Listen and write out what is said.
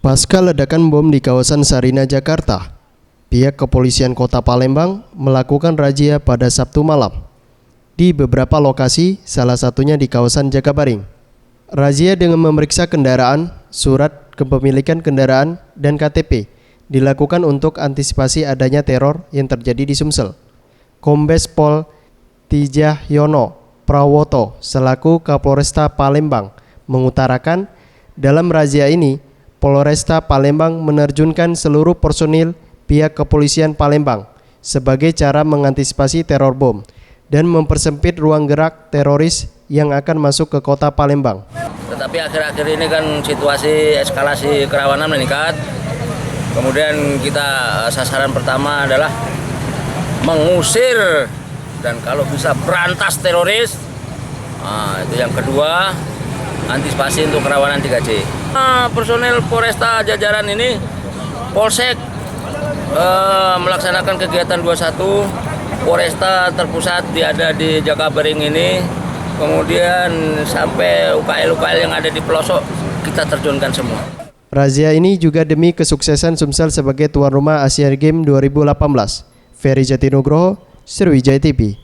Pasca ledakan bom di kawasan Sarinah, Jakarta, pihak kepolisian Kota Palembang melakukan razia pada Sabtu malam di beberapa lokasi, salah satunya di kawasan Jakabaring. Razia dengan memeriksa kendaraan, surat kepemilikan kendaraan, dan KTP dilakukan untuk antisipasi adanya teror yang terjadi di Sumsel. Kombes Pol Tijahyono Prawoto selaku Kapolresta Palembang mengutarakan dalam razia ini Polresta Palembang menerjunkan seluruh personil pihak kepolisian Palembang sebagai cara mengantisipasi teror bom dan mempersempit ruang gerak teroris yang akan masuk ke kota Palembang. Tetapi akhir-akhir ini kan situasi eskalasi kerawanan meningkat. Kemudian kita sasaran pertama adalah mengusir dan kalau bisa berantas teroris. Itu yang kedua, antisipasi untuk kerawanan 3C. Personel Polresta jajaran ini, Polsek melaksanakan kegiatan 21, Polresta terpusat ada di Jakabaring ini, kemudian sampai UKL-UKL yang ada di pelosok kita terjunkan semua. Razia ini juga demi kesuksesan Sumsel sebagai tuan rumah Asian Games 2018. Ferry Jatinugroho, Sriwijaya TV.